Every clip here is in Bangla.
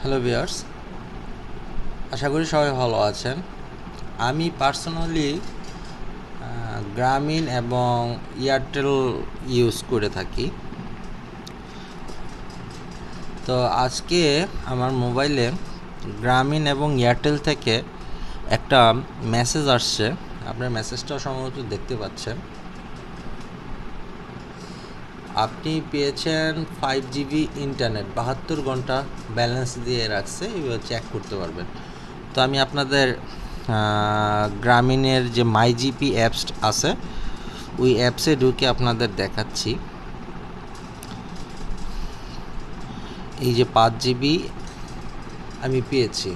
হ্যালো ভিউয়ার্স, আশা করি সবাই ভালো আছেন। আমি পার্সোনালি গ্রামীণ এবং এয়ারটেল ইউজ করে থাকি। তো আজকে আমার মোবাইলে গ্রামীণ এবং এয়ারটেল থেকে একটা মেসেজ আসছে। আপনার মেসেজটা সম্ভবত দেখতে পাচ্ছেন। আপনি পেয়েছেন 5 GB ইন্টারনেট, 72 ঘন্টা ব্যালেন্স দিয়ে রাখছে, এবার চেক করতে পারবেন। তো আমি আপনাদের গ্রামীণের যে মাই জিপি অ্যাপস আছে ওই অ্যাপসে ঢুকে আপনাদের দেখাচ্ছি। এই যে 5 GB আমি পেয়েছি,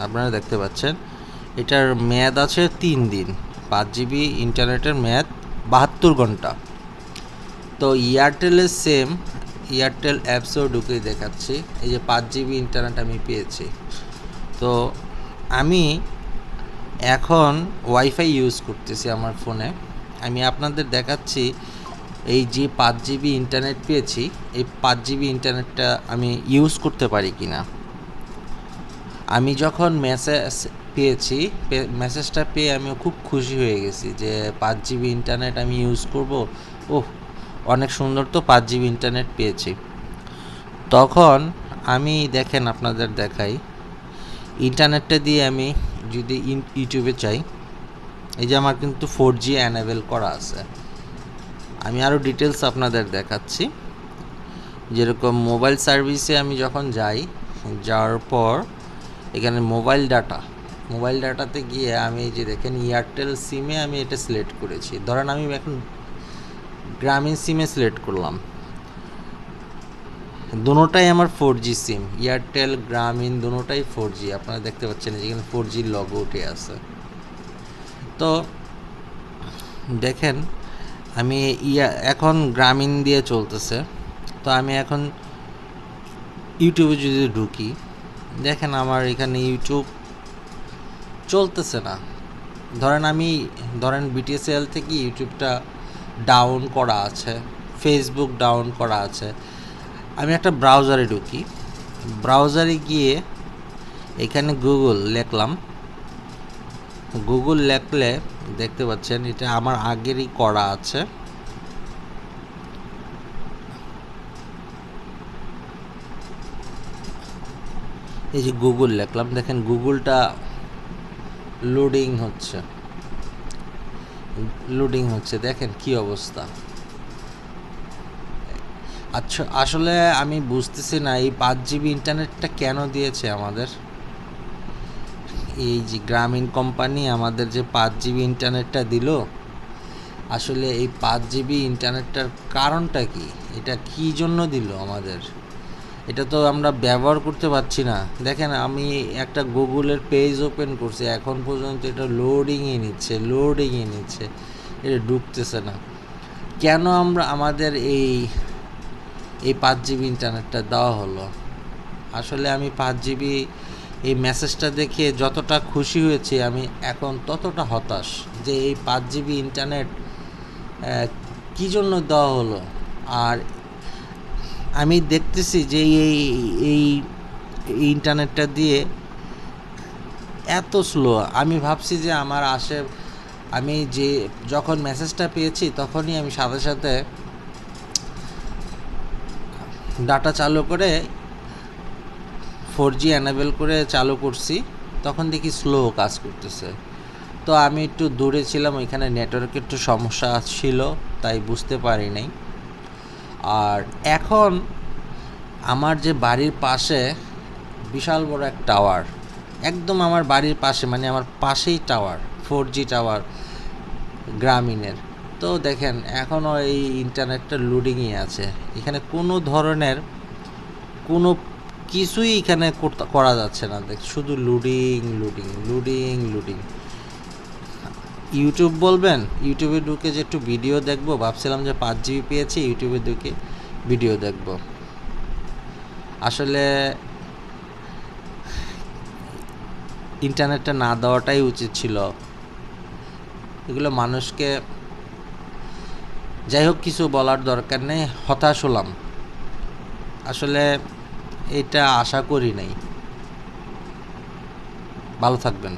আপনারা দেখতে পাচ্ছেন। এটার মেয়াদ আছে 3 দিন। 5 GB ইন্টারনেটের মেয়াদ 72 ঘন্টা। তো এয়ারটেলের সেম, এয়ারটেল অ্যাপসেও ঢুকে দেখাচ্ছি। এই যে 5 GB ইন্টারনেট আমি পেয়েছি। তো আমি এখন ওয়াইফাই ইউজ করতেছি আমার ফোনে। আমি আপনাদের দেখাচ্ছি এই যে 5 GB ইন্টারনেট পেয়েছি, এই 5 GB ইন্টারনেটটা আমি ইউজ করতে পারি কি না। আমি যখন মেসেজ পেয়েছি, মেসেজটা পেয়ে আমি খুব খুশি হয়ে গেছি যে 5 GB ইন্টারনেট আমি ইউজ করব। ওহ, অনেক সুন্দর, তো 5 GB ইন্টারনেট পেয়েছি। তখন আমি দেখেন আপনাদের দেখাই, ইন্টারনেটটা দিয়ে আমি যদি ইউটিউবে চাই, এই যে আমার কিন্তু 4G অ্যানেবেল করা আছে। আমি আরও ডিটেলস আপনাদের দেখাচ্ছি। যেরকম মোবাইল সার্ভিসে আমি যখন যাওয়ার পর এখানে মোবাইল ডাটাতে গিয়ে আমি এই যে দেখেন এয়ারটেল সিমে আমি এটা সিলেক্ট করেছি। ধরেন আমি এখন গ্রামীণ সিমে সিলেক্ট করলাম। দুটোটাই আমার 4G সিম, এয়ারটেল গ্রামীণ দুটোটাই 4G। আপনারা দেখতে পাচ্ছেন যেখানে 4G লগো উঠে আছে। তো দেখেন আমি এখন গ্রামীণ দিয়ে চলতেছে। তো আমি এখন ইউটিউবে যদি ঢুকি, দেখেন আমার এখানে ইউটিউব চলতেছে না। ধরেন বিটিএসএল থেকে ইউটিউবটা ডাউন করা আছে, ফেসবুক ডাউন করা আছে। আমি একটা ব্রাউজারে ঢুকি, ব্রাউজারে গিয়ে এখানে গুগল লেখলে দেখতে পাচ্ছেন এটা আমার আগেরই করা আছে। এই যে গুগল লিখলাম, দেখেন গুগলটা লোডিং হচ্ছে, দেখেন কি অবস্থা। আচ্ছা, আসলে আমি বুঝতেছি না এই 5 GB ইন্টারনেটটা কেন দিয়েছে আমাদের। এই যে গ্রামীণ কোম্পানি আমাদের যে 5 GB ইন্টারনেটটা দিল, আসলে এই 5 GB ইন্টারনেটটার কারণটা কি, এটা কি জন্য দিল আমাদের? এটা তো আমরা ব্যবহার করতে পারছি না। দেখেন আমি একটা গুগলের পেজ ওপেন করছি, এখন পর্যন্ত এটা লোডিংয়ে নিচ্ছে, এটা ঢুকতেছে না। কেন আমাদের এই 5 GB ইন্টারনেটটা দেওয়া হলো? আসলে আমি 5 GB এই মেসেজটা দেখে যতটা খুশি হয়েছি, আমি এখন ততটা হতাশ যে এই 5 GB ইন্টারনেট কী জন্য দেওয়া হলো। আর আমি দেখতেছি যে এই ইন্টারনেটটা দিয়ে এত স্লো। আমি ভাবছি যে আমি যখন মেসেজটা পেয়েছি তখনই আমি সাথে সাথে ডাটা চালু করে 4G অ্যানেবেল করে চালু করছি, তখন দেখি স্লো কাজ করতেছে। তো আমি একটু দূরে ছিলাম, ওইখানে নেটওয়ার্কের একটু সমস্যা ছিল, তাই বুঝতে পারি নাই। আর এখন আমার যে বাড়ির পাশে বিশাল বড় এক টাওয়ার, একদম আমার বাড়ির পাশে, মানে আমার পাশেই টাওয়ার, 4G টাওয়ার গ্রামীণের। তো দেখেন এখনও এই ইন্টারনেটটা লোডিংয়ে আছে, এখানে কোনো ধরনের কোনো কিছুই এখানে করা যাচ্ছে না। শুধু লোডিং। ইউটিউব বলবেন, ইউটিউবে ঢুকে যে একটু ভিডিও দেখবো, ভাবছিলাম যে 5 GB পেয়েছি, ইউটিউবে ঢুকে ভিডিও দেখব। আসলে ইন্টারনেটটা না দেওয়াটাই উচিত ছিল। এগুলো মানুষকে, যাই হোক, কিছু বলার দরকার নেই, হতাশ হলাম। আসলে এটা আশা করি নাই। ভালো থাকবেন।